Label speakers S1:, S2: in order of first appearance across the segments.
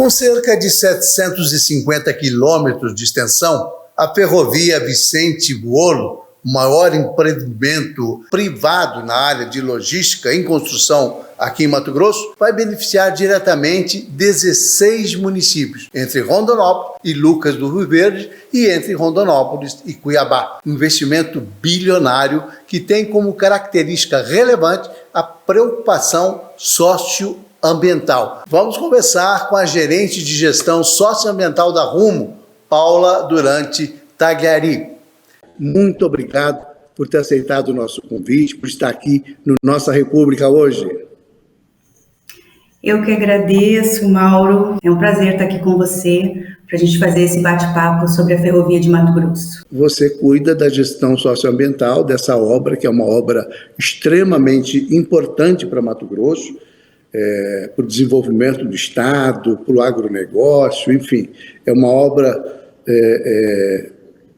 S1: Com cerca de 750 quilômetros de extensão, a ferrovia Vicente Buolo, o maior empreendimento privado na área de logística em construção aqui em Mato Grosso, vai beneficiar diretamente 16 municípios, entre Rondonópolis e Lucas do Rio Verde e entre Rondonópolis e Cuiabá. Investimento bilionário que tem como característica relevante a preocupação socioambiental. Vamos conversar com a gerente de gestão socioambiental da Rumo, Paula Durante Tagliari. Muito obrigado por ter aceitado o nosso convite, por estar aqui no Nossa República hoje.
S2: Eu que agradeço, Mauro. É um prazer estar aqui com você para a gente fazer esse bate-papo sobre a Ferrovia de Mato Grosso.
S1: Você cuida da gestão socioambiental dessa obra, que é uma obra extremamente importante para Mato Grosso, para o desenvolvimento do Estado, para o agronegócio, enfim. É uma obra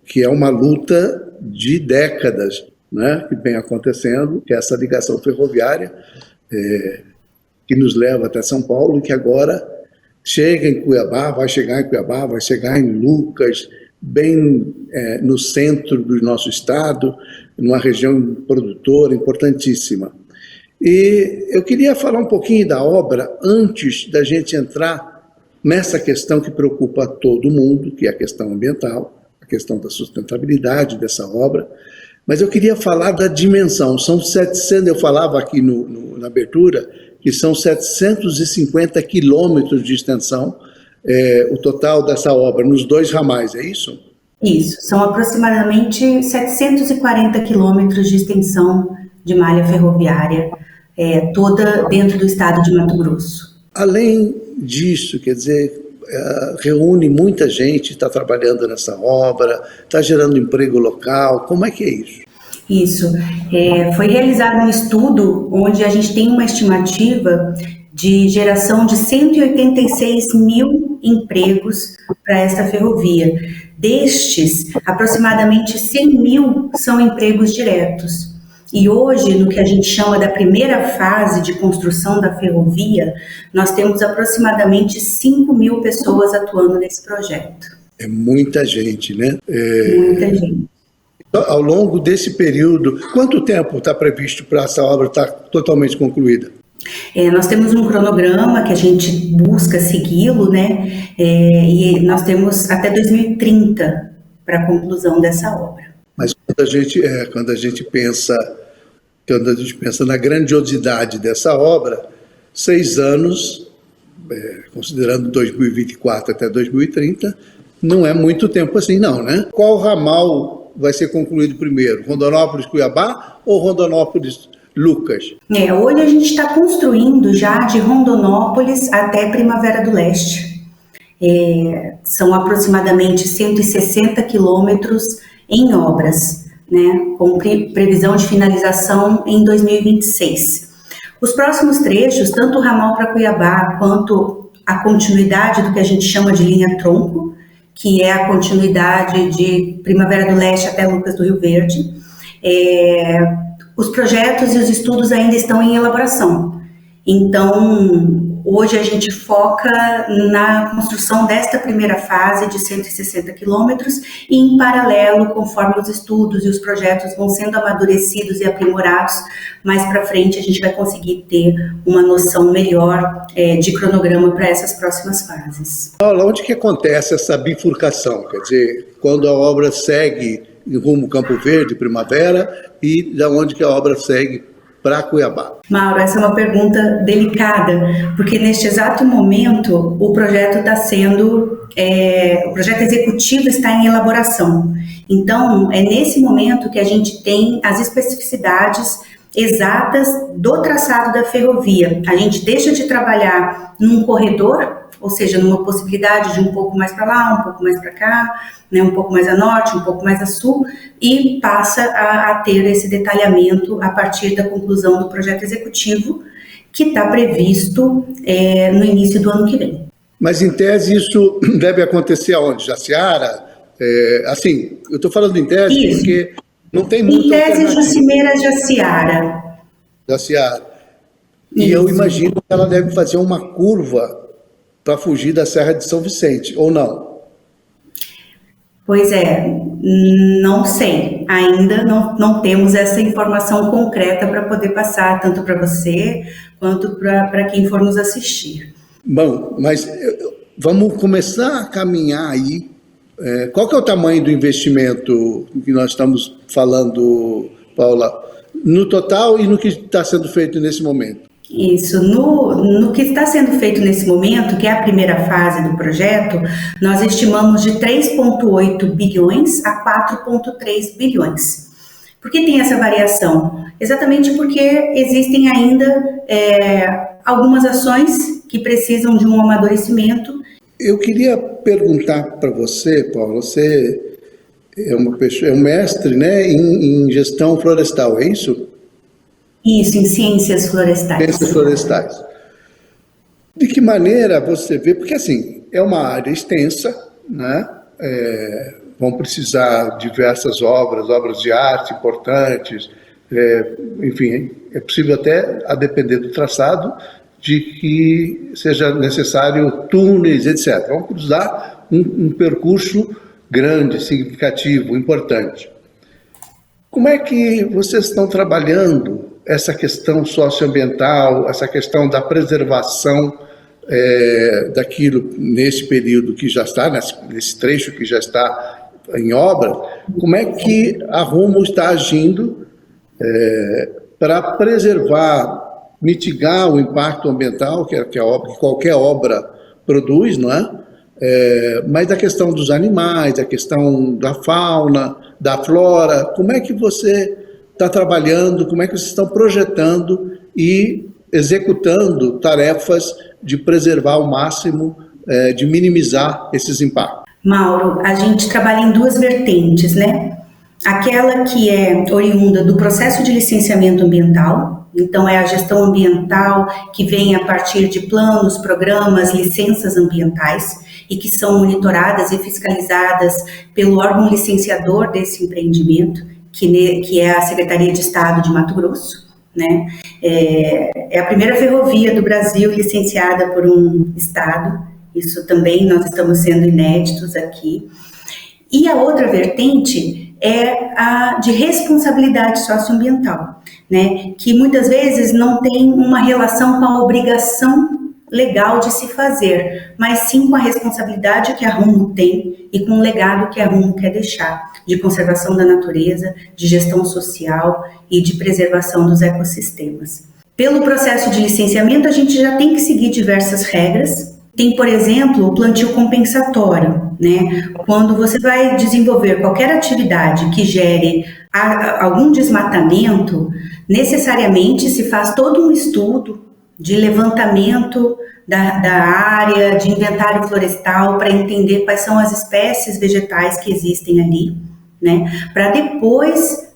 S1: que é uma luta de décadas, né, que vem acontecendo, que é essa ligação ferroviária que nos leva até São Paulo e que agora chega em Cuiabá, vai chegar em Cuiabá, vai chegar em Lucas, bem no centro do nosso estado, numa região produtora importantíssima. E eu queria falar um pouquinho da obra antes da gente entrar nessa questão que preocupa todo mundo, que é a questão ambiental, a questão da sustentabilidade dessa obra, mas eu queria falar da dimensão. São 700, eu falava aqui na abertura, que são 750 quilômetros de extensão, o total dessa obra, nos 2 ramais, é isso?
S2: Isso, são aproximadamente 740 quilômetros de extensão de malha ferroviária, toda dentro do estado de Mato Grosso.
S1: Além disso, quer dizer, reúne muita gente, está trabalhando nessa obra, está gerando emprego local, como é que é isso?
S2: Isso, foi realizado um estudo onde a gente tem uma estimativa de geração de 186 mil empregos para essa ferrovia. Destes, aproximadamente 100 mil são empregos diretos. E hoje, no que a gente chama da primeira fase de construção da ferrovia, nós temos aproximadamente 5 mil pessoas atuando nesse projeto.
S1: É muita gente, né?
S2: Muita gente.
S1: Ao longo desse período, quanto tempo está previsto para essa obra estar totalmente concluída?
S2: Nós temos um cronograma que a gente busca segui-lo, né? E nós temos até 2030 para a conclusão dessa obra.
S1: Mas quando a gente pensa na grandiosidade dessa obra, 6 anos, considerando 2024 até 2030, não é muito tempo assim não, né? Qual ramal vai ser concluído primeiro? Rondonópolis-Cuiabá ou Rondonópolis-Lucas?
S2: Hoje a gente está construindo já de Rondonópolis até Primavera do Leste. São aproximadamente 160 quilômetros em obras, né, com previsão de finalização em 2026. Os próximos trechos, tanto o ramal para Cuiabá quanto a continuidade do que a gente chama de linha-tronco, que é a continuidade de Primavera do Leste até Lucas do Rio Verde, os projetos e os estudos ainda estão em elaboração. Então, hoje a gente foca na construção desta primeira fase de 160 quilômetros e, em paralelo, conforme os estudos e os projetos vão sendo amadurecidos e aprimorados, mais para frente a gente vai conseguir ter uma noção melhor de cronograma para essas próximas fases.
S1: Paula, onde que acontece essa bifurcação? Quer dizer, quando a obra segue em rumo Campo Verde, Primavera, e da onde que a obra segue para Cuiabá?
S2: Mauro, essa é uma pergunta delicada, porque neste exato momento o projeto está sendo, o projeto executivo está em elaboração. Então, é nesse momento que a gente tem as especificidades exatas do traçado da ferrovia. A gente deixa de trabalhar num corredor, ou seja, numa possibilidade de um pouco mais para lá, um pouco mais para cá, né, um pouco mais a norte, um pouco mais a sul, e passa a ter esse detalhamento a partir da conclusão do projeto executivo, que está previsto no início do ano que vem.
S1: Mas, em tese, isso deve acontecer aonde? Jaciara? Assim, eu estou falando em tese isso, porque não tem muito.
S2: Em tese, Jucimeira
S1: Jaciara. E eu imagino que ela deve fazer uma curva para fugir da Serra de São Vicente, ou não?
S2: Pois é, não sei. Ainda não temos essa informação concreta para poder passar, tanto para você quanto para quem for nos assistir.
S1: Bom, mas vamos começar a caminhar aí. Qual que é o tamanho do investimento que nós estamos falando, Paula, no total e no que está sendo feito nesse momento?
S2: Isso, no que está sendo feito nesse momento, que é a primeira fase do projeto, nós estimamos de 3,8 bilhões a 4,3 bilhões. Por que tem essa variação? Exatamente porque existem ainda algumas ações que precisam de um amadurecimento.
S1: Eu queria perguntar para você, Paula, você é um mestre, né, em gestão florestal, é isso?
S2: Isso, em ciências florestais.
S1: Ciências florestais. De que maneira você vê, porque assim, é uma área extensa, né? Vão precisar diversas obras de arte importantes, enfim, é possível até, a depender do traçado, de que seja necessário túneis, etc. Vamos precisar um percurso grande, significativo, importante. Como é que vocês estão trabalhando essa questão socioambiental, essa questão da preservação daquilo nesse período que já está, nesse trecho que já está em obra? Como é que a Rumo está agindo para preservar, mitigar o impacto ambiental que qualquer obra produz, não é? Mas a questão dos animais, a questão da fauna, da flora, como é que você está trabalhando, como é que vocês estão projetando e executando tarefas de preservar ao máximo, de minimizar esses impactos?
S2: Mauro, a gente trabalha em duas vertentes, né? Aquela que é oriunda do processo de licenciamento ambiental, então é a gestão ambiental que vem a partir de planos, programas, licenças ambientais e que são monitoradas e fiscalizadas pelo órgão licenciador desse empreendimento, que é a Secretaria de Estado de Mato Grosso, né? É a primeira ferrovia do Brasil licenciada por um estado, isso também nós estamos sendo inéditos aqui. E a outra vertente é a de responsabilidade socioambiental, né? Que muitas vezes não tem uma relação com a obrigação legal de se fazer, mas sim com a responsabilidade que a Rumo tem e com o legado que a Rumo quer deixar, de conservação da natureza, de gestão social e de preservação dos ecossistemas. Pelo processo de licenciamento, a gente já tem que seguir diversas regras. Tem, por exemplo, o plantio compensatório, né? Quando você vai desenvolver qualquer atividade que gere algum desmatamento, necessariamente se faz todo um estudo de levantamento da área, de inventário florestal, para entender quais são as espécies vegetais que existem ali, né? Para depois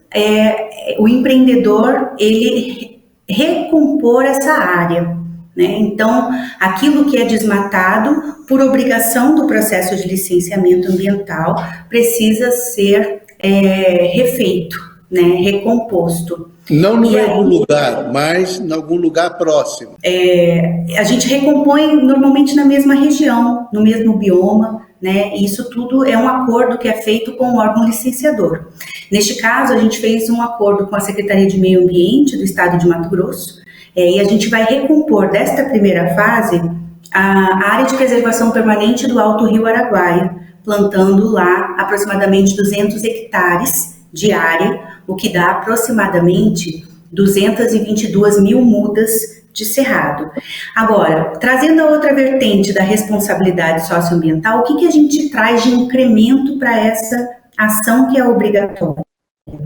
S2: o empreendedor ele recompor essa área, né? Então, aquilo que é desmatado, por obrigação do processo de licenciamento ambiental, precisa ser refeito, né? Recomposto.
S1: Não no mesmo lugar, mas em algum lugar próximo.
S2: A gente recompõe normalmente na mesma região, no mesmo bioma, né? E isso tudo é um acordo que é feito com o órgão licenciador. Neste caso, a gente fez um acordo com a Secretaria de Meio Ambiente do Estado de Mato Grosso, e a gente vai recompor desta primeira fase a área de preservação permanente do Alto Rio Araguaia, plantando lá aproximadamente 200 hectares de área, o que dá aproximadamente 222 mil mudas de cerrado. Agora, trazendo a outra vertente da responsabilidade socioambiental, o que a gente traz de incremento para essa ação que é obrigatória?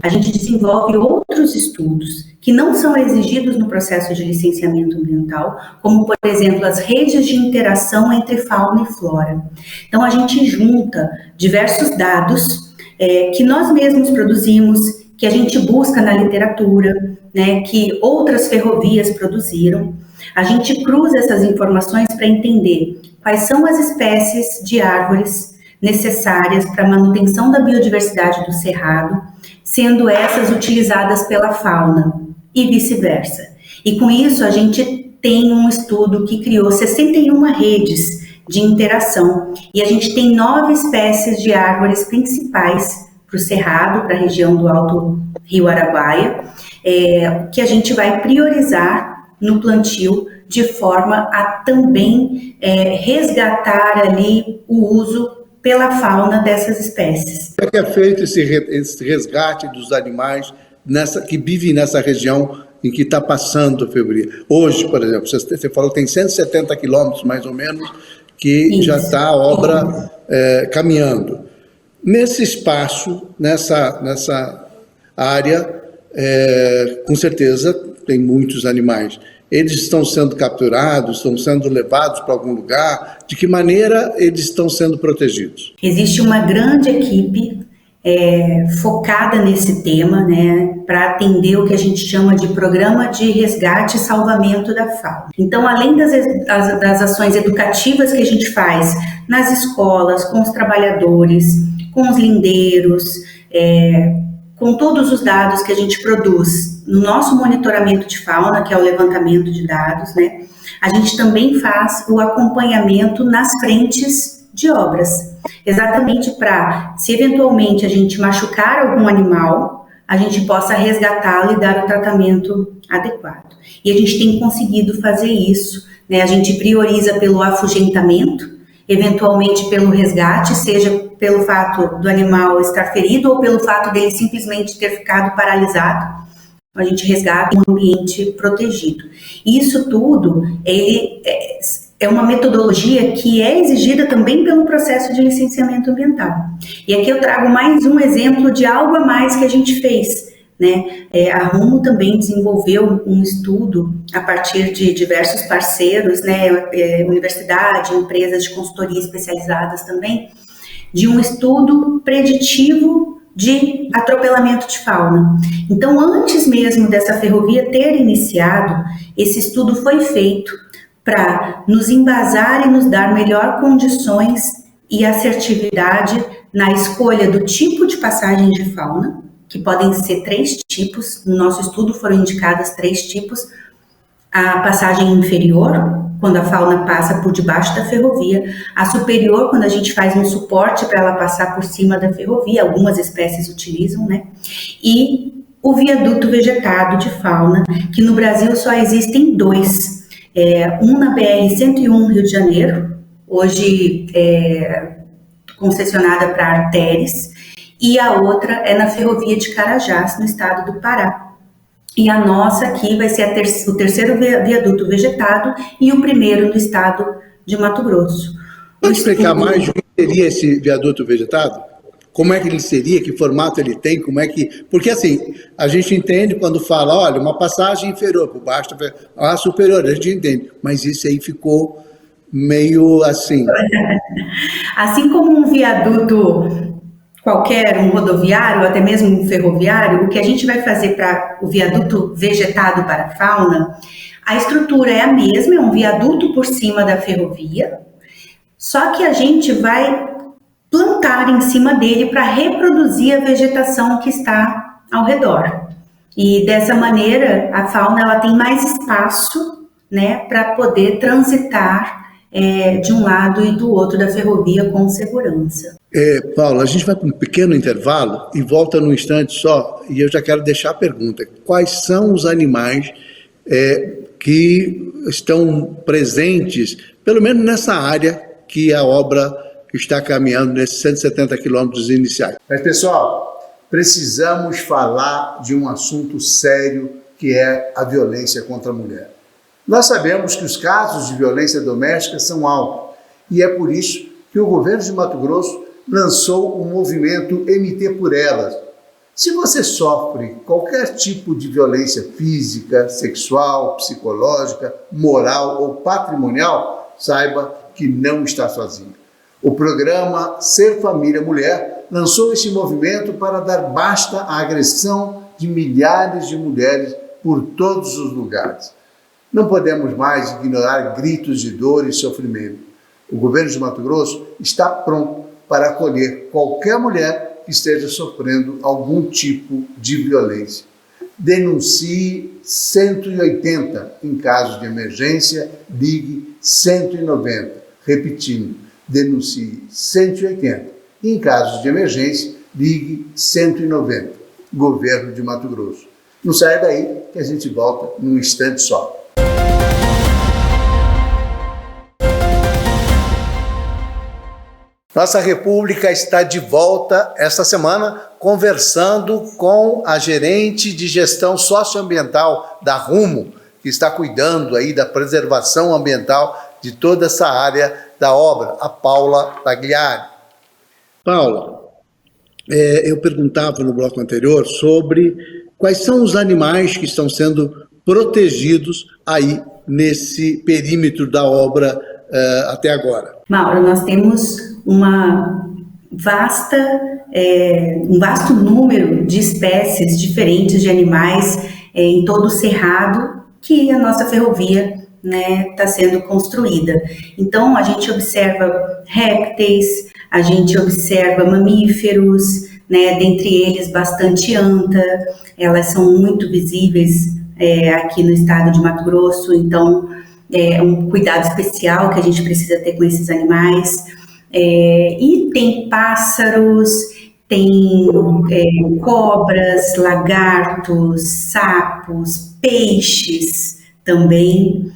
S2: A gente desenvolve outros estudos que não são exigidos no processo de licenciamento ambiental, como, por exemplo, as redes de interação entre fauna e flora. Então, a gente junta diversos dados que nós mesmos produzimos, que a gente busca na literatura, né, que outras ferrovias produziram. A gente cruza essas informações para entender quais são as espécies de árvores necessárias para a manutenção da biodiversidade do cerrado, sendo essas utilizadas pela fauna e vice-versa. E com isso a gente tem um estudo que criou 61 redes de interação. E a gente tem 9 espécies de árvores principais para o Cerrado, para a região do Alto Rio Araguaia, que a gente vai priorizar no plantio de forma a também resgatar ali o uso pela fauna dessas espécies.
S1: Como é que é feito esse resgate dos animais que vivem nessa região em que está passando a ferrovia? Hoje, por exemplo, você falou que tem 170 quilômetros, mais ou menos, que Isso. Já está a obra caminhando. Nesse espaço, nessa área, com certeza tem muitos animais. Eles estão sendo capturados, estão sendo levados para algum lugar? De que maneira eles estão sendo protegidos?
S2: Existe uma grande equipe focada nesse tema, né, para atender o que a gente chama de Programa de Resgate e Salvamento da Fauna. Então, além das ações educativas que a gente faz nas escolas, com os trabalhadores, com os lindeiros, com todos os dados que a gente produz no nosso monitoramento de fauna, que é o levantamento de dados, né? A gente também faz o acompanhamento nas frentes de obras, exatamente para, se eventualmente a gente machucar algum animal, a gente possa resgatá-lo e dar o tratamento adequado. E a gente tem conseguido fazer isso, né? A gente prioriza pelo afugentamento, eventualmente pelo resgate, seja pelo fato do animal estar ferido ou pelo fato dele simplesmente ter ficado paralisado. A gente resgata um ambiente protegido. Isso tudo é uma metodologia que é exigida também pelo processo de licenciamento ambiental. E aqui eu trago mais um exemplo de algo a mais que a gente fez, né? A Rumo também desenvolveu um estudo a partir de diversos parceiros, né? Universidade, empresas de consultoria especializadas também, de um estudo preditivo de atropelamento de fauna. Então, antes mesmo dessa ferrovia ter iniciado, esse estudo foi feito para nos embasar e nos dar melhor condições e assertividade na escolha do tipo de passagem de fauna, que podem ser 3 tipos. No nosso estudo foram indicadas 3 tipos. A passagem inferior, quando a fauna passa por debaixo da ferrovia, a superior, quando a gente faz um suporte para ela passar por cima da ferrovia, algumas espécies utilizam, né? E o viaduto vegetado de fauna, que no Brasil só existem 2. Um na BR-101, Rio de Janeiro, hoje concessionada para artérias, e a outra é na ferrovia de Carajás, no estado do Pará. E a nossa aqui vai ser o terceiro viaduto vegetado e o primeiro no estado de Mato Grosso.
S1: Pode explicar mais o que seria esse viaduto vegetado? Como é que ele seria? Que formato ele tem? Como é que... Porque assim, a gente entende quando fala, olha, uma passagem inferior por baixo, a superior, a gente entende. Mas isso aí ficou meio assim.
S2: Assim como um viaduto qualquer, um rodoviário, ou até mesmo um ferroviário, o que a gente vai fazer para o viaduto vegetado para a fauna, a estrutura é a mesma, é um viaduto por cima da ferrovia, só que a gente vai plantar em cima dele para reproduzir a vegetação que está ao redor. E dessa maneira, a fauna ela tem mais espaço, né, para poder transitar de um lado e do outro da ferrovia com segurança.
S1: Paula, a gente vai para um pequeno intervalo e volta num instante só, e eu já quero deixar a pergunta. Quais são os animais que estão presentes, pelo menos nessa área que a obra está caminhando, nesses 170 quilômetros iniciais?
S3: Mas, pessoal, precisamos falar de um assunto sério que é a violência contra a mulher. Nós sabemos que os casos de violência doméstica são altos e é por isso que o governo de Mato Grosso lançou o movimento MT por Elas. Se você sofre qualquer tipo de violência física, sexual, psicológica, moral ou patrimonial, saiba que não está sozinho. O programa Ser Família Mulher lançou esse movimento para dar basta à agressão de milhares de mulheres por todos os lugares. Não podemos mais ignorar gritos de dor e sofrimento. O governo de Mato Grosso está pronto para acolher qualquer mulher que esteja sofrendo algum tipo de violência. Denuncie 180 em caso de emergência, ligue 190. Repetindo, denuncie 180 e, em casos de emergência, ligue 190, Governo de Mato Grosso. Não saia daí que a gente volta num instante só. Nossa República está de volta esta semana conversando com a gerente de gestão socioambiental da Rumo, que está cuidando aí da preservação ambiental de toda essa área da obra, a Paula Pagliari.
S1: Paula, eu perguntava no bloco anterior sobre quais são os animais que estão sendo protegidos aí nesse perímetro da obra até agora.
S2: Mauro, nós temos um vasto número de espécies diferentes de animais em todo o cerrado que a nossa ferrovia está sendo construída. Então, a gente observa répteis, a gente observa mamíferos, dentre eles bastante anta, elas são muito visíveis aqui no estado de Mato Grosso, então é um cuidado especial que a gente precisa ter com esses animais. E tem pássaros, tem cobras, lagartos, sapos, peixes também.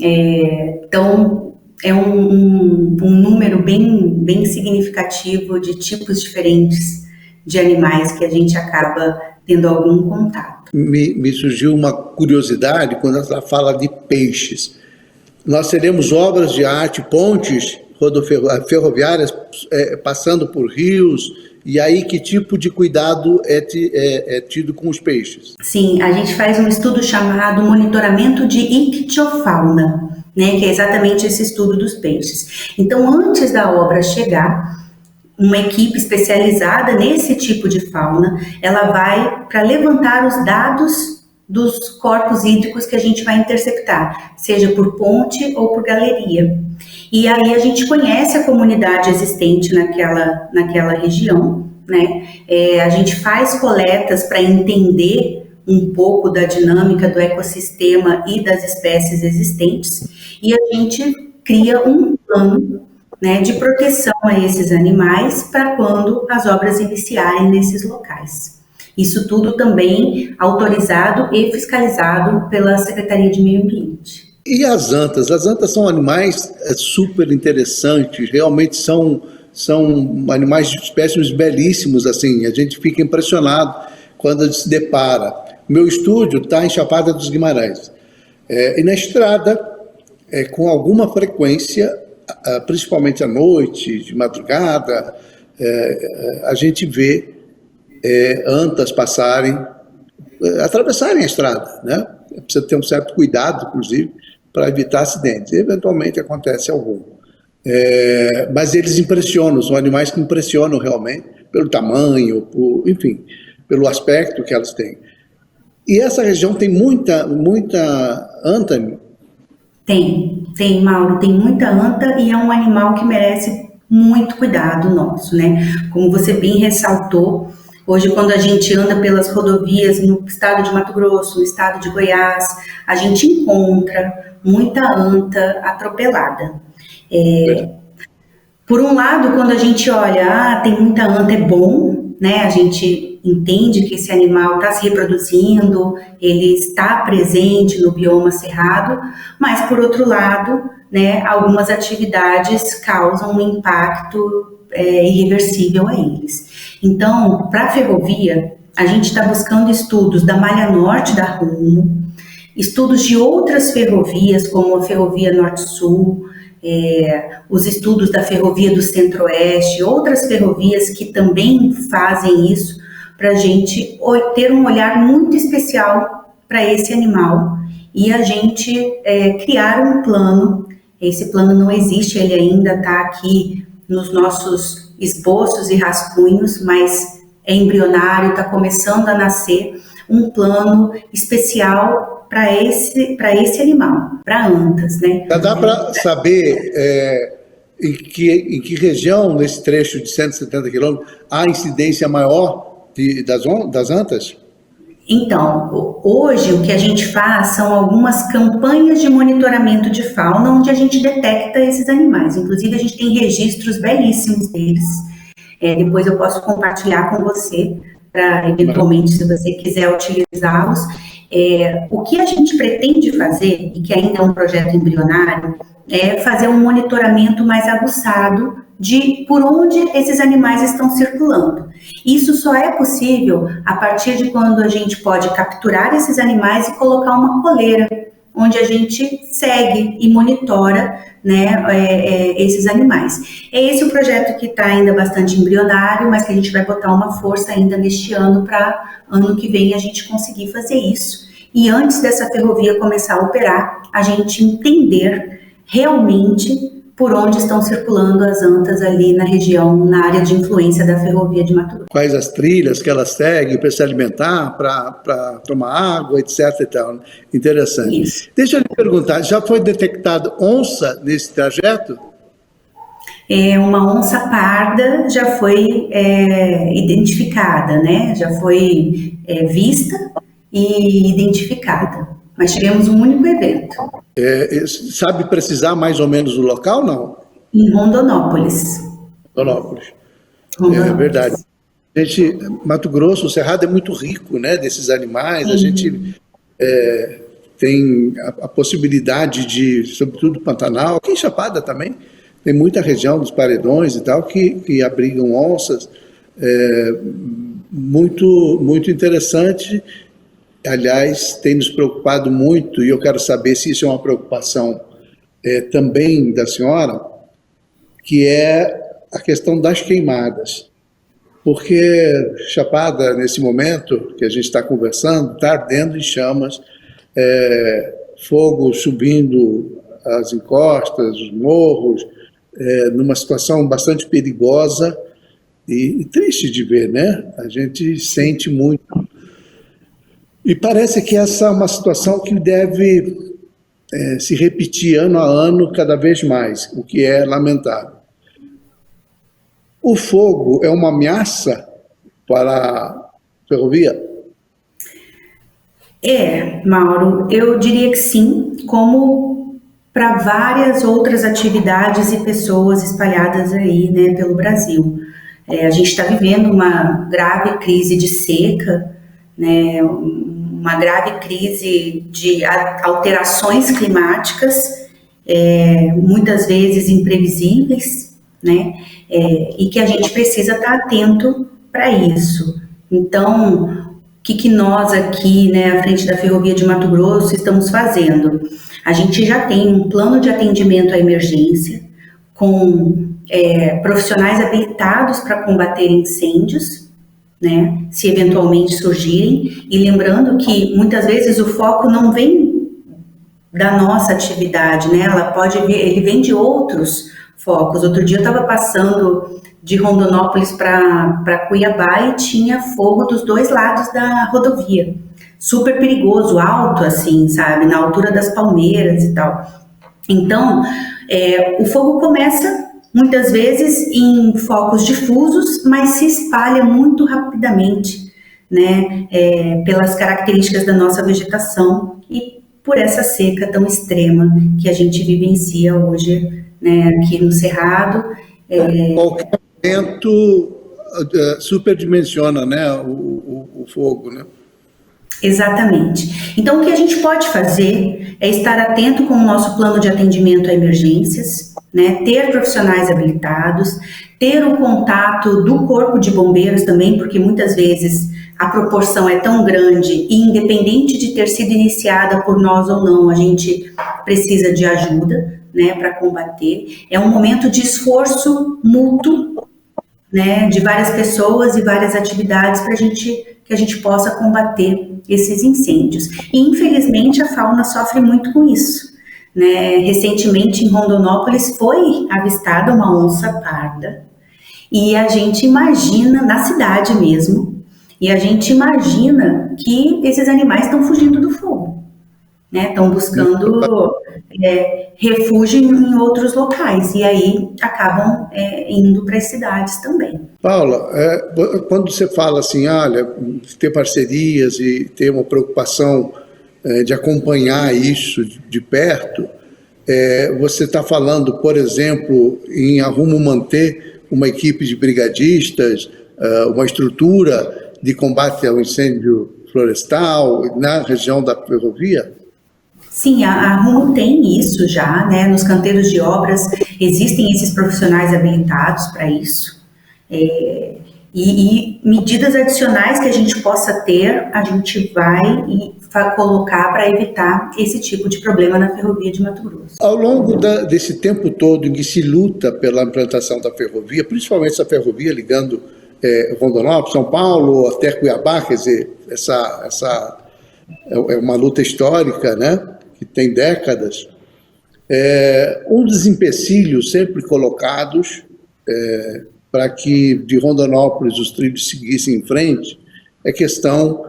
S2: Então, é um número bem significativo de tipos diferentes de animais que a gente acaba tendo algum contato.
S1: Me surgiu uma curiosidade quando ela fala de peixes. Nós teremos obras de arte, pontes ferroviárias passando por rios, e aí que tipo de cuidado é tido com os peixes?
S2: Sim, a gente faz um estudo chamado monitoramento de ictiofauna, que é exatamente esse estudo dos peixes. Então, antes da obra chegar, uma equipe especializada nesse tipo de fauna, ela vai para levantar os dados dos corpos hídricos que a gente vai interceptar, seja por ponte ou por galeria. E aí a gente conhece a comunidade existente naquela região, a gente faz coletas para entender um pouco da dinâmica do ecossistema e das espécies existentes, e a gente cria um plano de proteção a esses animais para quando as obras iniciarem nesses locais. Isso tudo também autorizado e fiscalizado pela Secretaria de Meio Ambiente.
S1: E as antas? As antas são animais super interessantes, realmente são animais de espécies belíssimos, assim, a gente fica impressionado quando a gente se depara. O meu estúdio está em Chapada dos Guimarães, e na estrada, com alguma frequência, principalmente à noite, de madrugada, a gente vê antas atravessarem a estrada, Precisa ter um certo cuidado, inclusive, para evitar acidentes. Eventualmente acontece algum. Mas eles impressionam, são animais que impressionam realmente, pelo tamanho, enfim, pelo aspecto que elas têm. E essa região tem muita anta?
S2: Tem, Mauro, tem muita anta, e é um animal que merece muito cuidado nosso, Como você bem ressaltou, hoje, quando a gente anda pelas rodovias no estado de Mato Grosso, no estado de Goiás, a gente encontra muita anta atropelada. Por um lado, quando a gente olha, tem muita anta, é bom, a gente entende que esse animal está se reproduzindo, ele está presente no bioma cerrado, mas, por outro lado, algumas atividades causam um impacto irreversível a eles. Então, para a ferrovia, a gente está buscando estudos da Malha Norte da Rumo, estudos de outras ferrovias, como a Ferrovia Norte-Sul, os estudos da Ferrovia do Centro-Oeste, outras ferrovias que também fazem isso, para a gente ter um olhar muito especial para esse animal e a gente criar um plano. Esse plano não existe, ele ainda está aqui nos nossos esboços e rascunhos, mas é embrionário, está começando a nascer um plano especial para esse animal, para antas,
S1: Dá para saber em que região, nesse trecho de 170 quilômetros, há incidência maior das antas?
S2: Então, hoje o que a gente faz são algumas campanhas de monitoramento de fauna, onde a gente detecta esses animais. Inclusive, a gente tem registros belíssimos deles. Depois eu posso compartilhar com você, para eventualmente, se você quiser utilizá-los. O que a gente pretende fazer, e que ainda é um projeto embrionário, é fazer um monitoramento mais aguçado de por onde esses animais estão circulando. Isso só é possível a partir de quando a gente pode capturar esses animais e colocar uma coleira, onde a gente segue e monitora, né, esses animais. É esse o projeto que está ainda bastante embrionário, mas que a gente vai botar uma força ainda neste ano para ano que vem a gente conseguir fazer isso. E antes dessa ferrovia começar a operar, a gente entender realmente por onde estão circulando as antas ali na região, na área de influência da ferrovia de Mato Grosso.
S1: Quais as trilhas que elas seguem para se alimentar, para tomar água, etc. e tal. Interessante.
S2: Isso.
S1: Deixa eu lhe perguntar, já foi detectado onça nesse trajeto?
S2: Uma onça parda já foi identificada, né? Já foi vista e identificada. Mas tivemos um único evento.
S1: Sabe precisar mais ou menos o local, não?
S2: Em Rondonópolis.
S1: Rondonópolis. É verdade. Mato Grosso, o Cerrado é muito rico, né, desses animais. A gente tem a possibilidade de, sobretudo Pantanal, aqui em Chapada também, tem muita região dos paredões e tal que abrigam onças. Muito interessante. Aliás, tem nos preocupado muito, e eu quero saber se isso é uma preocupação também da senhora, que é a questão das queimadas. Porque Chapada, nesse momento que a gente está conversando, está ardendo em chamas, fogo subindo as encostas, os morros, numa situação bastante perigosa e triste de ver, né? A gente sente muito. E parece que essa é uma situação que deve se repetir ano a ano cada vez mais, o que é lamentável. O fogo é uma ameaça para a ferrovia?
S2: Mauro, eu diria que sim, como para várias outras atividades e pessoas espalhadas aí, né, pelo Brasil. A gente está vivendo uma grave crise de seca, né, uma grave crise de alterações climáticas, muitas vezes imprevisíveis, né, e que a gente precisa estar atento para isso. Então, o que nós aqui, né, à frente da Ferrovia de Mato Grosso, estamos fazendo? A gente já tem um plano de atendimento à emergência, com profissionais habilitados para combater incêndios, né, se eventualmente surgirem, e lembrando que muitas vezes o foco não vem da nossa atividade, né, ele vem de outros focos. Outro dia eu estava passando de Rondonópolis para Cuiabá e tinha fogo dos dois lados da rodovia, super perigoso, alto assim, sabe, na altura das palmeiras e tal. Então, o fogo começa muitas vezes em focos difusos, mas se espalha muito rapidamente, né, pelas características da nossa vegetação e por essa seca tão extrema que a gente vivencia hoje, né, aqui no Cerrado.
S1: Qualquer vento superdimensiona, né, o fogo, né?
S2: Exatamente. Então, o que a gente pode fazer é estar atento com o nosso plano de atendimento a emergências, né, ter profissionais habilitados, ter o contato do corpo de bombeiros também, porque muitas vezes a proporção é tão grande e independente de ter sido iniciada por nós ou não, a gente precisa de ajuda, né, para combater. É um momento de esforço mútuo, né, de várias pessoas e várias atividades para que a gente possa combater esses incêndios. E infelizmente a fauna sofre muito com isso, né? Recentemente em Rondonópolis foi avistada uma onça parda e a gente imagina, na cidade mesmo, e a gente imagina que esses animais estão fugindo do fogo, né? Estão buscando refúgio em outros locais e aí acabam indo para as cidades também.
S1: Paula, quando você fala assim, olha, ter parcerias e ter uma preocupação de acompanhar isso de perto, você está falando, por exemplo, em Arrumo manter uma equipe de brigadistas, uma estrutura de combate ao incêndio florestal na região da ferrovia?
S2: Sim, a Rumo tem isso já, né? Nos canteiros de obras existem esses profissionais habilitados para isso. E medidas adicionais que a gente possa ter, a gente vai colocar para evitar esse tipo de problema na ferrovia de Mato Grosso.
S1: Ao longo desse tempo todo em que se luta pela implantação da ferrovia, principalmente essa ferrovia ligando Rondonópolis, São Paulo, até Cuiabá, quer dizer, essa é uma luta histórica, né, que tem décadas, um dos empecilhos sempre colocados para que de Rondonópolis os trilhos seguissem em frente é a questão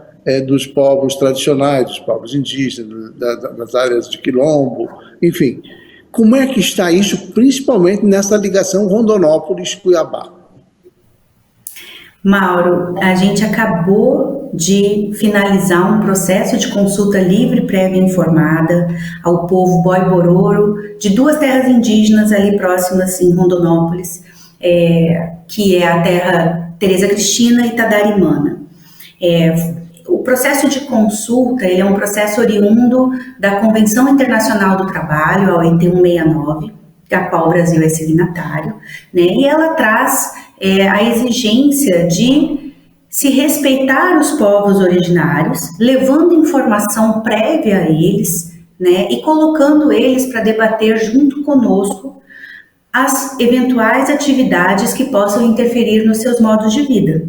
S1: dos povos tradicionais, dos povos indígenas, das áreas de quilombo, enfim. Como é que está isso, principalmente nessa ligação Rondonópolis-Cuiabá?
S2: Mauro, a gente acabou de finalizar um processo de consulta livre, prévia e informada ao povo Boi-Bororo de 2 terras indígenas ali próximas em Rondonópolis, que é a terra Tereza Cristina e Tadarimana. O processo de consulta ele é um processo oriundo da Convenção Internacional do Trabalho, a OIT 169, da qual o Brasil é signatário, né? E ela traz a exigência de se respeitar os povos originários, levando informação prévia a eles, né? E colocando eles para debater junto conosco as eventuais atividades que possam interferir nos seus modos de vida.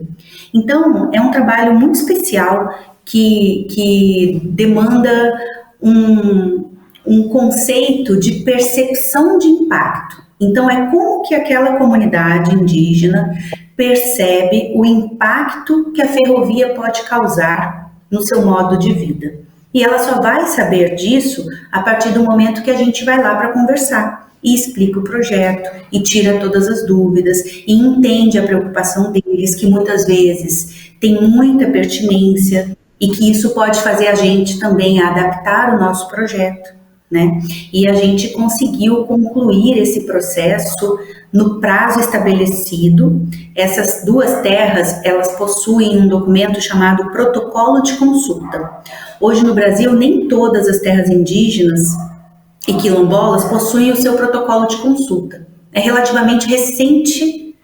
S2: Então, é um trabalho muito especial que demanda um conceito de percepção de impacto. Então, é como que aquela comunidade indígena percebe o impacto que a ferrovia pode causar no seu modo de vida. E ela só vai saber disso a partir do momento que a gente vai lá para conversar e explica o projeto e tira todas as dúvidas e entende a preocupação deles, que muitas vezes tem muita pertinência e que isso pode fazer a gente também adaptar o nosso projeto, né? E a gente conseguiu concluir esse processo no prazo estabelecido. Essas 2 terras, elas possuem um documento chamado Protocolo de Consulta. Hoje no Brasil, nem todas as terras indígenas e quilombolas possuem o seu protocolo de consulta. É relativamente recente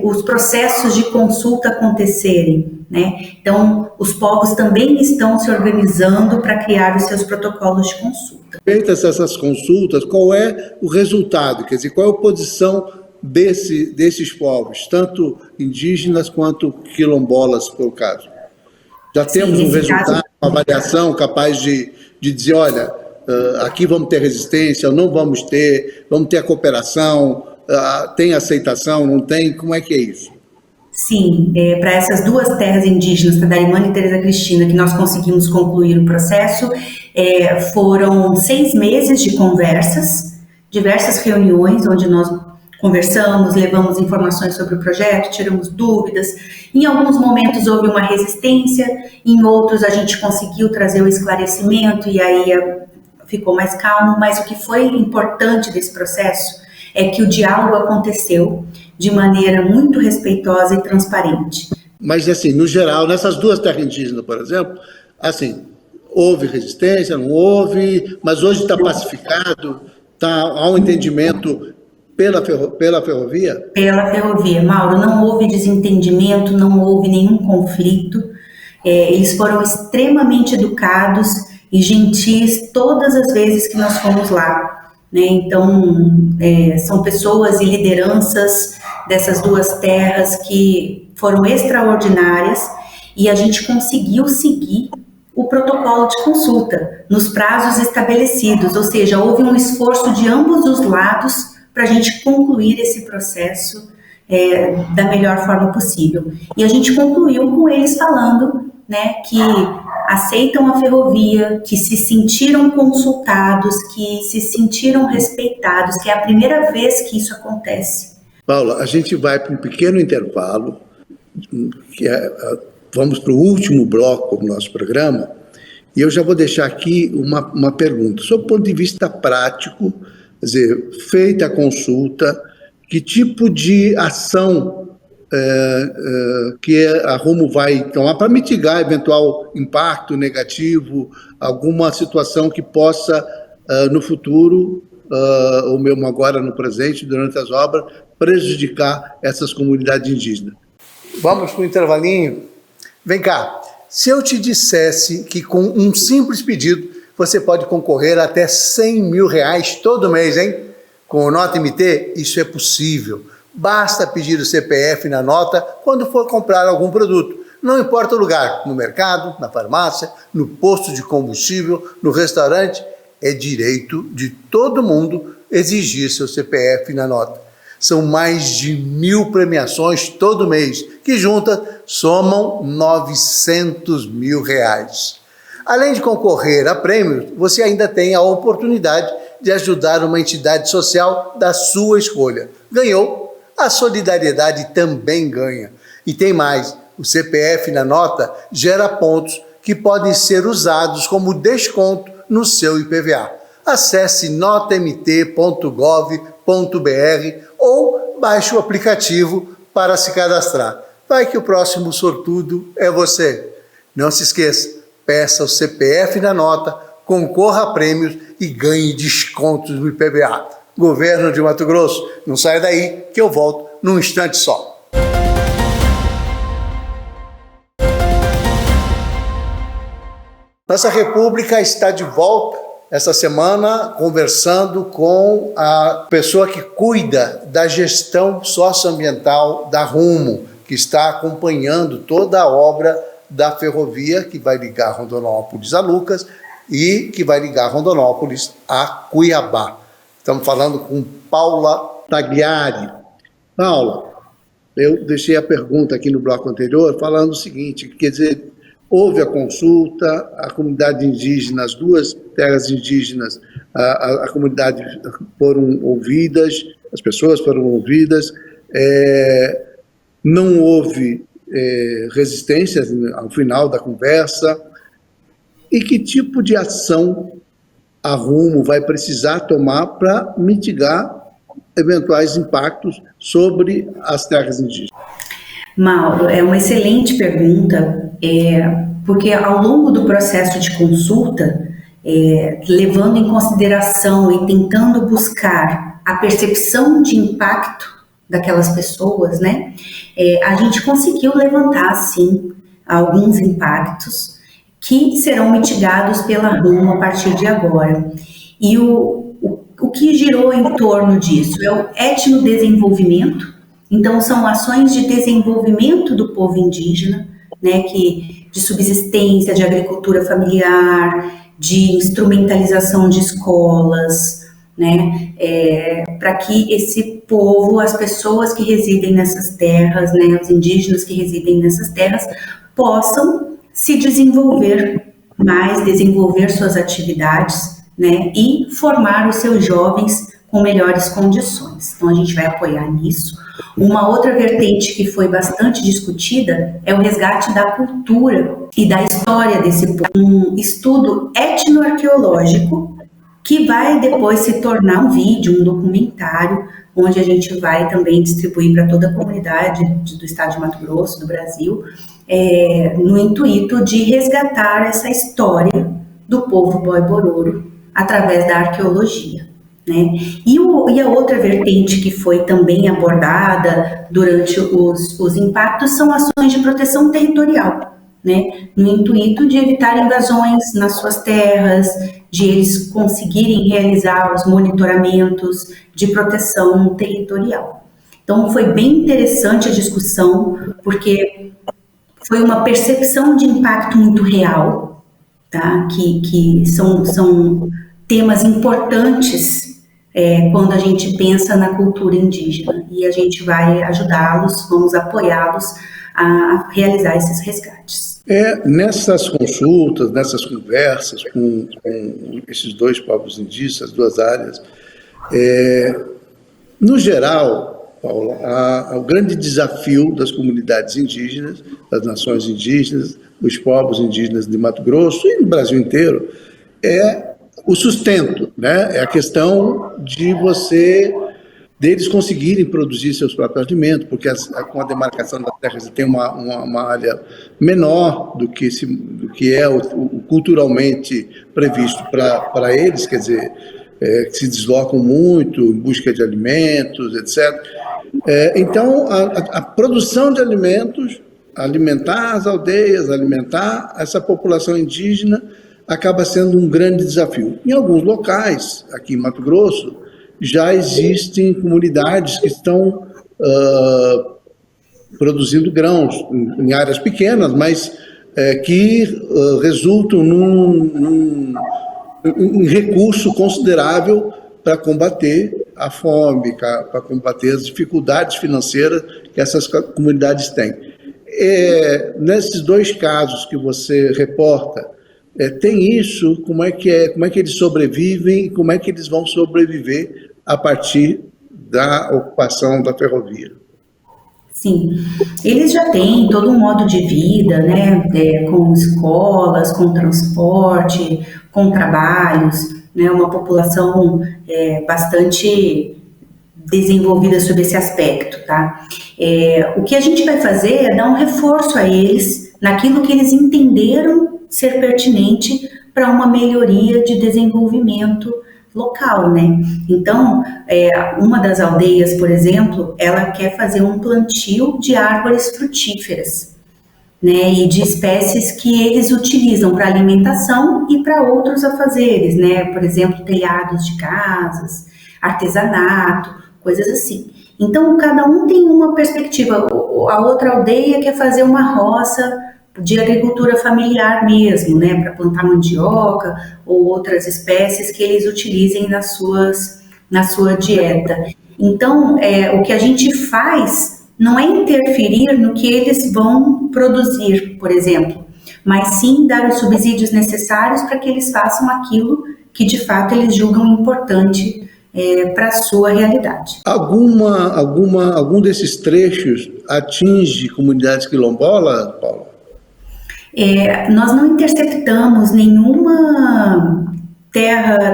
S2: os processos de consulta acontecerem, né? Então, os povos também estão se organizando para criar os seus protocolos de consulta.
S1: Feitas essas consultas, qual é o resultado? Quer dizer, qual é a posição desses povos, tanto indígenas quanto quilombolas, por caso? Já temos um resultado, uma avaliação capaz de dizer, olha, aqui vamos ter resistência, ou não vamos ter a cooperação, tem aceitação, não tem? Como é que é isso?
S2: Sim, para essas 2 terras indígenas, Tadarimana e Tereza Cristina, que nós conseguimos concluir o processo, foram 6 meses de conversas, diversas reuniões onde nós conversamos, levamos informações sobre o projeto, tiramos dúvidas. Em alguns momentos houve uma resistência, em outros a gente conseguiu trazer o esclarecimento e aí ficou mais calmo, mas o que foi importante desse processo é que o diálogo aconteceu de maneira muito respeitosa e transparente.
S1: Mas, assim, no geral, nessas 2 terras indígenas, por exemplo, assim, houve resistência, não houve, mas hoje está pacificado, há um entendimento pela ferrovia?
S2: Pela ferrovia, Mauro, não houve desentendimento, não houve nenhum conflito, eles foram extremamente educados e gentis todas as vezes que nós fomos lá. Né? Então, são pessoas e lideranças dessas 2 terras que foram extraordinárias e a gente conseguiu seguir o protocolo de consulta nos prazos estabelecidos, ou seja, houve um esforço de ambos os lados para a gente concluir esse processo da melhor forma possível. E a gente concluiu com eles falando, né, que aceitam a ferrovia, que se sentiram consultados, que se sentiram respeitados, que é a primeira vez que isso acontece.
S1: Paula, a gente vai para um pequeno intervalo, vamos para o último bloco do nosso programa, e eu já vou deixar aqui uma pergunta. Sob o ponto de vista prático, quer dizer, feita a consulta, que tipo de ação que a Rumo vai tomar para mitigar eventual impacto negativo, alguma situação que possa, no futuro, ou mesmo agora no presente, durante as obras, prejudicar essas comunidades indígenas?
S3: Vamos para o intervalinho? Vem cá, se eu te dissesse que com um simples pedido você pode concorrer até R$100 mil todo mês, hein? Com o Nota MT, isso é possível. Basta pedir o CPF na nota quando for comprar algum produto. Não importa o lugar, no mercado, na farmácia, no posto de combustível, no restaurante, é direito de todo mundo exigir seu CPF na nota. São mais de 1.000 premiações todo mês, que juntas somam R$900 mil. Além de concorrer a prêmios, você ainda tem a oportunidade de ajudar uma entidade social da sua escolha. Ganhou? A solidariedade também ganha. E tem mais, o CPF na nota gera pontos que podem ser usados como desconto no seu IPVA. Acesse notamt.gov.br ou baixe o aplicativo para se cadastrar. Vai que o próximo sortudo é você. Não se esqueça, peça o CPF na nota, concorra a prêmios e ganhe descontos no IPVA. Governo de Mato Grosso, não saia daí que eu volto num instante só. Nossa República está de volta essa semana conversando com a pessoa que cuida da gestão socioambiental da Rumo, que está acompanhando toda a obra da ferrovia que vai ligar Rondonópolis a Lucas e que vai ligar Rondonópolis a Cuiabá. Estamos falando com Paula Tagliari. Paula, eu deixei a pergunta aqui no bloco anterior falando o seguinte, quer dizer, houve a consulta, a comunidade indígena, as duas terras indígenas, a comunidade foram ouvidas, as pessoas foram ouvidas, não houve resistência ao final da conversa. E que tipo de ação a Rumo vai precisar tomar para mitigar eventuais impactos sobre as terras indígenas?
S2: Mauro, é uma excelente pergunta, porque ao longo do processo de consulta, levando em consideração e tentando buscar a percepção de impacto daquelas pessoas, né, a gente conseguiu levantar, sim, alguns impactos que serão mitigados pela Rumo a partir de agora. E o que girou em torno disso é o etnodesenvolvimento. Então, são ações de desenvolvimento do povo indígena, né, de subsistência, de agricultura familiar, de instrumentalização de escolas, né, para que esse povo, as pessoas que residem nessas terras, né, os indígenas que residem nessas terras, possam se desenvolver mais, desenvolver suas atividades, né, e formar os seus jovens com melhores condições. Então, a gente vai apoiar nisso. Uma outra vertente que foi bastante discutida é o resgate da cultura e da história desse povo. Um estudo etnoarqueológico que vai depois se tornar um vídeo, um documentário, onde a gente vai também distribuir para toda a comunidade do estado de Mato Grosso, do Brasil, no intuito de resgatar essa história do povo Boi-Bororo através da arqueologia. Né? E a outra vertente que foi também abordada durante os impactos são ações de proteção territorial, né? No intuito de evitar invasões nas suas terras, de eles conseguirem realizar os monitoramentos de proteção territorial. Então foi bem interessante a discussão, porque foi uma percepção de impacto muito real, tá? Que são temas importantes quando a gente pensa na cultura indígena, e a gente vai ajudá-los, vamos apoiá-los a realizar esses resgates.
S1: Nessas consultas, nessas conversas com esses dois povos indígenas, as duas áreas, no geral, Paula, o grande desafio das comunidades indígenas, das nações indígenas, dos povos indígenas de Mato Grosso e no Brasil inteiro, é o sustento, né? É a questão de deles conseguirem produzir seus próprios alimentos, porque com a demarcação das terras tem uma área menor do que é o culturalmente previsto para eles, quer dizer, que se deslocam muito em busca de alimentos, etc. Então, a produção de alimentos, alimentar as aldeias, alimentar essa população indígena, acaba sendo um grande desafio. Em alguns locais, aqui em Mato Grosso, já existem comunidades que estão produzindo grãos em áreas pequenas, mas que resultam num recurso considerável para combater a fome, para combater as dificuldades financeiras que essas comunidades têm. Nesses dois casos que você reporta, tem isso? Como é que eles sobrevivem e como é que eles vão sobreviver a partir da ocupação da ferrovia?
S2: Sim, eles já têm todo um modo de vida, né, com escolas, com transporte, com trabalhos, né, uma população bastante desenvolvida sobre esse aspecto, tá? O que a gente vai fazer é dar um reforço a eles naquilo que eles entenderam ser pertinente para uma melhoria de desenvolvimento local, né? Então, uma das aldeias, por exemplo, ela quer fazer um plantio de árvores frutíferas, né? E de espécies que eles utilizam para alimentação e para outros afazeres, né? Por exemplo, telhados de casas, artesanato, coisas assim. Então, cada um tem uma perspectiva. A outra aldeia quer fazer uma roça de agricultura familiar mesmo, né, para plantar mandioca ou outras espécies que eles utilizem na sua dieta. Então, o que a gente faz não é interferir no que eles vão produzir, por exemplo, mas sim dar os subsídios necessários para que eles façam aquilo que de fato eles julgam importante para a sua realidade.
S1: Algum desses trechos atinge comunidades quilombolas, Paulo?
S2: Nós não interceptamos nenhuma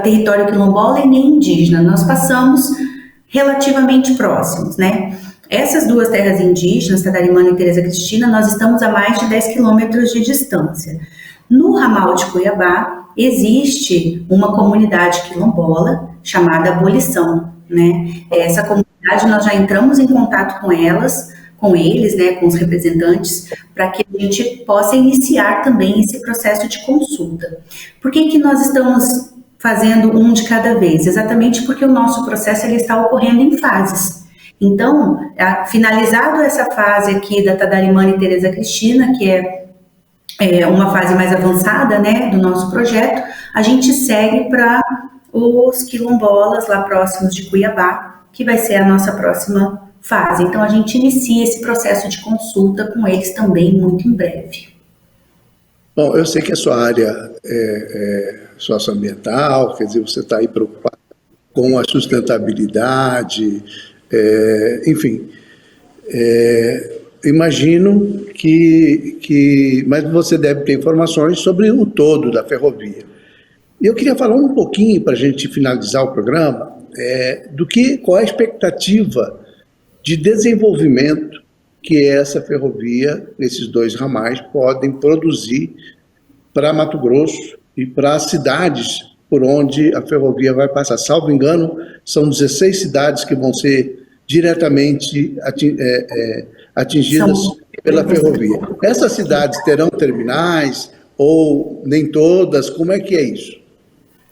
S2: território quilombola e nem indígena, nós passamos relativamente próximos, né? Essas duas terras indígenas, Tadarimana e Tereza Cristina, nós estamos a mais de 10 quilômetros de distância. No ramal de Cuiabá, existe uma comunidade quilombola chamada Abolição, né? Essa comunidade, nós já entramos em contato com eles, né, com os representantes, para que a gente possa iniciar também esse processo de consulta. Por que nós estamos fazendo um de cada vez? Exatamente porque o nosso processo ele está ocorrendo em fases. Então, finalizado essa fase aqui da Tadarimana e Tereza Cristina, que é uma fase mais avançada, né, do nosso projeto, a gente segue para os quilombolas lá próximos de Cuiabá, que vai ser a nossa próxima fase. Então, a gente inicia esse processo de consulta com eles também muito em breve.
S1: Bom, eu sei que a sua área é socioambiental, quer dizer, você está aí preocupado com a sustentabilidade, enfim. Imagino mas você deve ter informações sobre o todo da ferrovia. Eu queria falar um pouquinho, para a gente finalizar o programa, qual é a expectativa de desenvolvimento que essa ferrovia, esses dois ramais, podem produzir para Mato Grosso e para as cidades por onde a ferrovia vai passar. Salvo engano, são 16 cidades que vão ser diretamente atingidas pela ferrovia. Essas cidades terão terminais ou nem todas? Como é que é isso?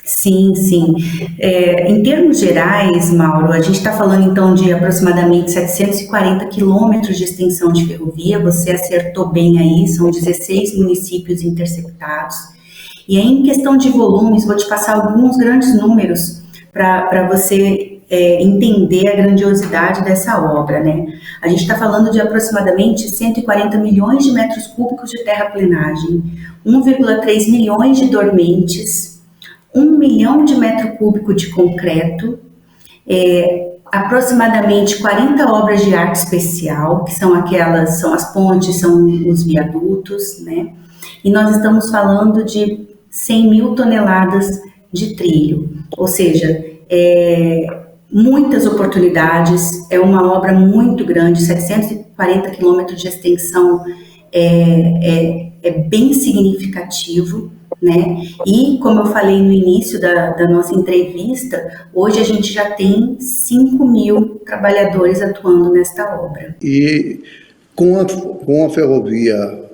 S2: Sim, sim. Em termos gerais, Mauro, a gente está falando então de aproximadamente 740 quilômetros de extensão de ferrovia, você acertou bem aí, são 16 municípios interceptados. E aí, em questão de volumes, vou te passar alguns grandes números para você entender a grandiosidade dessa obra, né? A gente está falando de aproximadamente 140 milhões de metros cúbicos de terraplenagem, 1,3 milhões de dormentes, 1 milhão de metro cúbico de concreto. aproximadamente 40 obras de arte especial, que são as pontes, são os viadutos, né? E nós estamos falando de 100 mil toneladas de trilho, ou seja, muitas oportunidades, é uma obra muito grande, 740 quilômetros de extensão, é bem significativo, né? E, como eu falei no início da nossa entrevista, hoje a gente já tem 5 mil trabalhadores atuando nesta obra.
S1: E com a ferrovia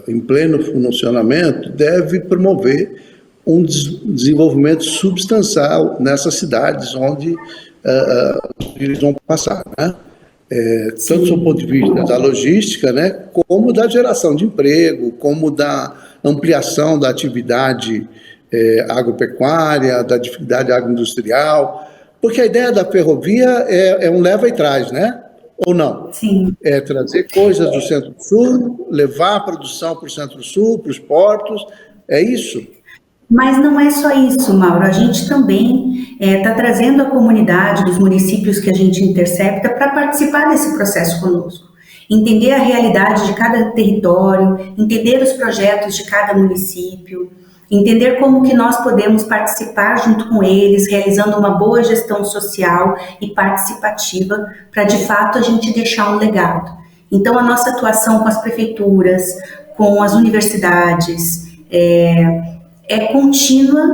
S1: em pleno funcionamento, deve promover um desenvolvimento substancial nessas cidades onde eles vão passar, né? Tanto do ponto de vista da logística, né, como da geração de emprego, como da ampliação da atividade agropecuária, da atividade agroindustrial, porque a ideia da ferrovia é um leva e traz, né? Ou não?
S2: Sim.
S1: É trazer coisas do Centro-Sul, levar a produção para o Centro-Sul, para os portos, é isso?
S2: Mas não é só isso, Mauro, a gente também está trazendo a comunidade dos municípios que a gente intercepta para participar desse processo conosco. Entender a realidade de cada território, entender os projetos de cada município, entender como que nós podemos participar junto com eles, realizando uma boa gestão social e participativa para, de fato, a gente deixar um legado. Então, a nossa atuação com as prefeituras, com as universidades, é contínua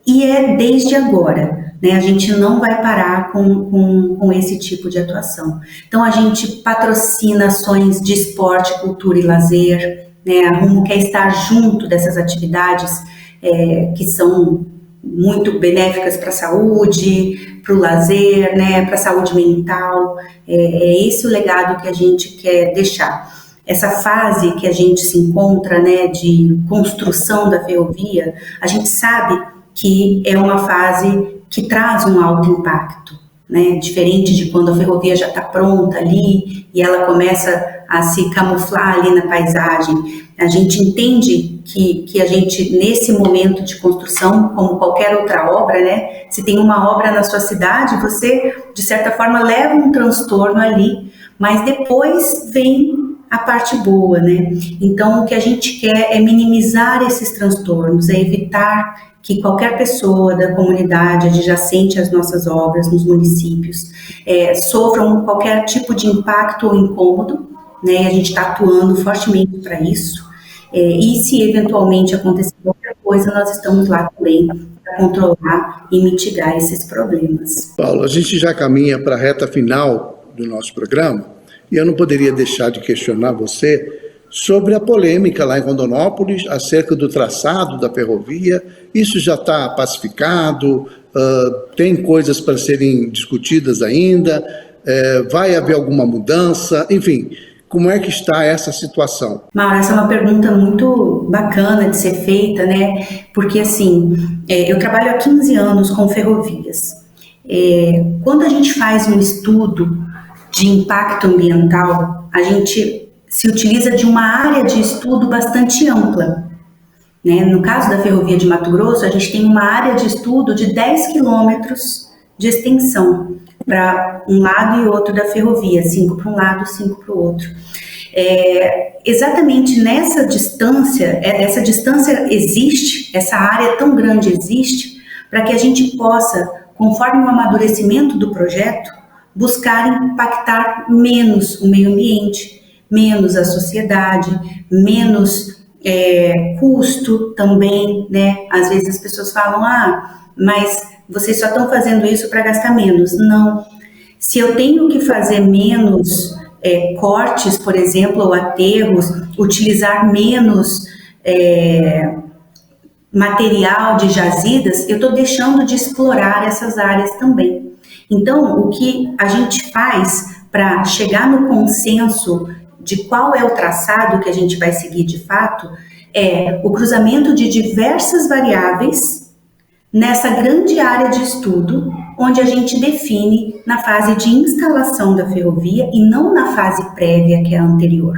S2: e é desde agora, né? A gente não vai parar com esse tipo de atuação. Então, a gente patrocina ações de esporte, cultura e lazer, né? A Rumo quer estar junto dessas atividades que são muito benéficas para a saúde, para o lazer, né? Para a saúde mental. É esse o legado que a gente quer deixar. Essa fase que a gente se encontra, né, de construção da ferrovia, a gente sabe que é uma fase que traz um alto impacto, né, diferente de quando a ferrovia já está pronta ali e ela começa a se camuflar ali na paisagem. A gente entende que a gente, nesse momento de construção, como qualquer outra obra, né, se tem uma obra na sua cidade, você, de certa forma, leva um transtorno ali, mas depois vem a parte boa, né? Então, o que a gente quer é minimizar esses transtornos, é evitar que qualquer pessoa da comunidade adjacente às nossas obras, nos municípios, sofram qualquer tipo de impacto ou incômodo, né? A gente está atuando fortemente para isso. E se eventualmente acontecer qualquer coisa, nós estamos lá também para controlar e mitigar esses problemas.
S1: Paulo, a gente já caminha para a reta final do nosso programa, e eu não poderia deixar de questionar você sobre a polêmica lá em Rondonópolis acerca do traçado da ferrovia. Isso já está pacificado? Tem coisas para serem discutidas ainda? Vai haver alguma mudança? Enfim, como é que está essa situação?
S2: Mauro, essa é uma pergunta muito bacana de ser feita, né? Porque, assim, eu trabalho há 15 anos com ferrovias. Quando a gente faz um estudo de impacto ambiental, a gente se utiliza de uma área de estudo bastante ampla, né? No caso da Ferrovia de Mato Grosso, a gente tem uma área de estudo de 10 quilômetros de extensão para um lado e outro da ferrovia, 5 para um lado, 5 para o outro. Exatamente nessa distância, essa distância existe, essa área tão grande existe, para que a gente possa, conforme o amadurecimento do projeto, buscar impactar menos o meio ambiente, menos a sociedade, menos custo também, né? Às vezes as pessoas falam, mas vocês só estão fazendo isso para gastar menos. Não. Se eu tenho que fazer menos cortes, por exemplo, ou aterros, utilizar menos material de jazidas, eu estou deixando de explorar essas áreas também. Então, o que a gente faz para chegar no consenso de qual é o traçado que a gente vai seguir de fato é o cruzamento de diversas variáveis nessa grande área de estudo, onde a gente define na fase de instalação da ferrovia e não na fase prévia, que é a anterior.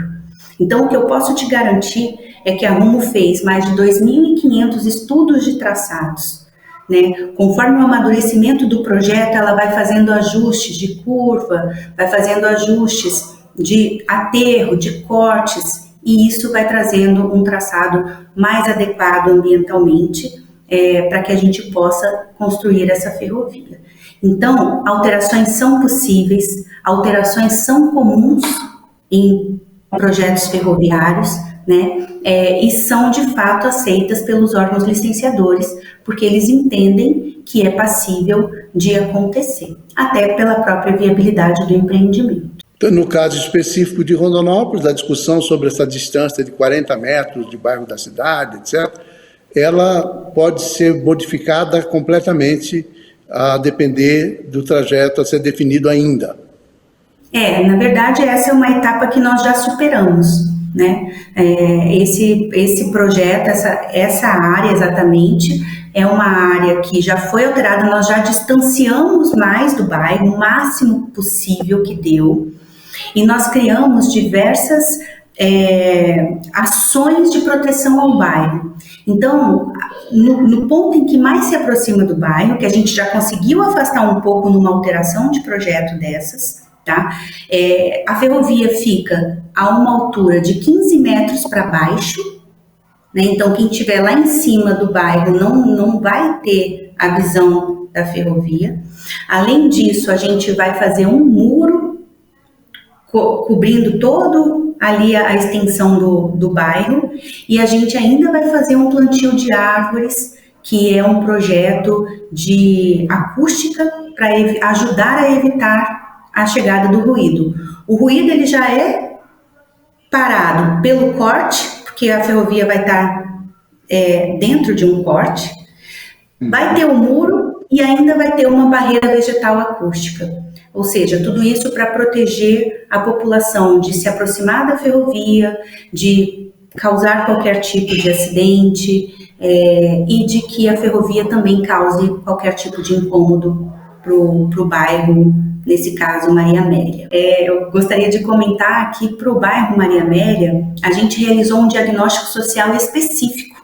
S2: Então, o que eu posso te garantir é que a Rumo fez mais de 2.500 estudos de traçados, né? Conforme o amadurecimento do projeto, ela vai fazendo ajustes de curva, vai fazendo ajustes de aterro, de cortes, e isso vai trazendo um traçado mais adequado ambientalmente para que a gente possa construir essa ferrovia. Então, alterações são possíveis, alterações são comuns em projetos ferroviários, né? E são de fato aceitas pelos órgãos licenciadores, porque eles entendem que é passível de acontecer, até pela própria viabilidade do empreendimento.
S1: Então, no caso específico de Rondonópolis, a discussão sobre essa distância de 40 metros de bairro da cidade, etc., ela pode ser modificada completamente a depender do trajeto a ser definido ainda.
S2: Na verdade, essa é uma etapa que nós já superamos, né? Esse projeto, essa área exatamente, é uma área que já foi alterada, nós já distanciamos mais do bairro, o máximo possível que deu, e nós criamos diversas ações de proteção ao bairro. Então, no ponto em que mais se aproxima do bairro, que a gente já conseguiu afastar um pouco numa alteração de projeto dessas, tá? A ferrovia fica a uma altura de 15 metros para baixo, né? Então, quem estiver lá em cima do bairro não vai ter a visão da ferrovia. Além disso, a gente vai fazer um muro cobrindo todo ali a extensão do bairro, e a gente ainda vai fazer um plantio de árvores, que é um projeto de acústica para ajudar a evitar a chegada do ruído. O ruído ele já é parado pelo corte, porque a ferrovia vai estar dentro de um corte, vai ter um muro e ainda vai ter uma barreira vegetal acústica. Ou seja, tudo isso para proteger a população de se aproximar da ferrovia, de causar qualquer tipo de acidente e de que a ferrovia também cause qualquer tipo de incômodo para o bairro, nesse caso Maria Amélia. Eu gostaria de comentar que para o bairro Maria Amélia, a gente realizou um diagnóstico social específico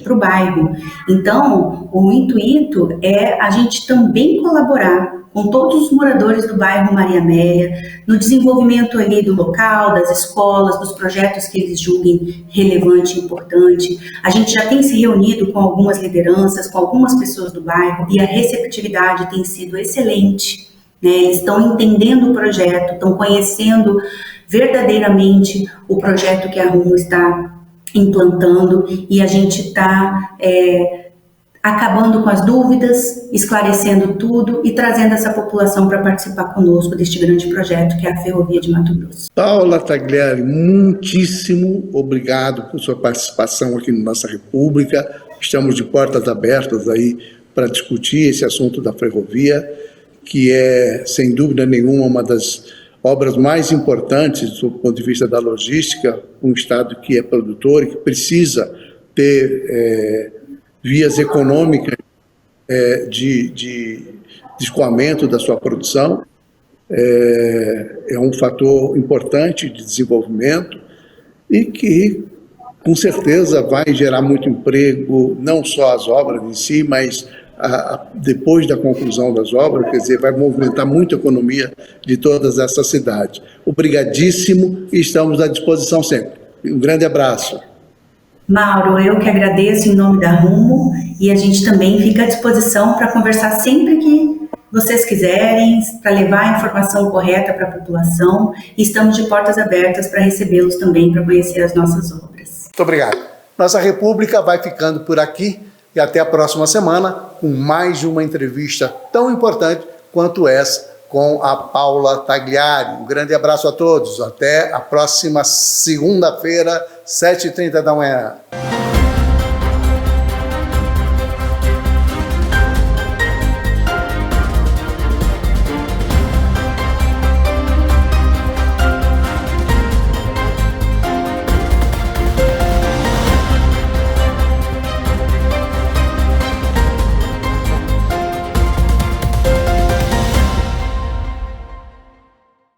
S2: para o bairro. Então, o intuito é a gente também colaborar com todos os moradores do bairro Maria Amélia, no desenvolvimento ali do local, das escolas, dos projetos que eles julguem relevante e importante. A gente já tem se reunido com algumas lideranças, com algumas pessoas do bairro, e a receptividade tem sido excelente, né? Eles estão entendendo o projeto, estão conhecendo verdadeiramente o projeto que a Rumo está implantando, e a gente está acabando com as dúvidas, esclarecendo tudo e trazendo essa população para participar conosco deste grande projeto que é a Ferrovia de Mato Grosso.
S1: Paula Tagliari, muitíssimo obrigado por sua participação aqui na nossa República. Estamos de portas abertas aí para discutir esse assunto da ferrovia, que é, sem dúvida nenhuma, uma das obras mais importantes do ponto de vista da logística, um estado que é produtor e que precisa ter vias econômicas de escoamento da sua produção. É um fator importante de desenvolvimento e que, com certeza, vai gerar muito emprego, não só as obras em si, mas depois da conclusão das obras, quer dizer, vai movimentar muito a economia de todas essas cidades. Obrigadíssimo e estamos à disposição sempre. Um grande abraço.
S2: Mauro, eu que agradeço em nome da Rumo, e a gente também fica à disposição para conversar sempre que vocês quiserem, para levar a informação correta para a população, e estamos de portas abertas para recebê-los também, para conhecer as nossas obras.
S3: Muito obrigado. Nossa República vai ficando por aqui e até a próxima semana com mais uma entrevista tão importante quanto essa com a Paula Tagliari. Um grande abraço a todos. Até a próxima segunda-feira, 7h30 da manhã.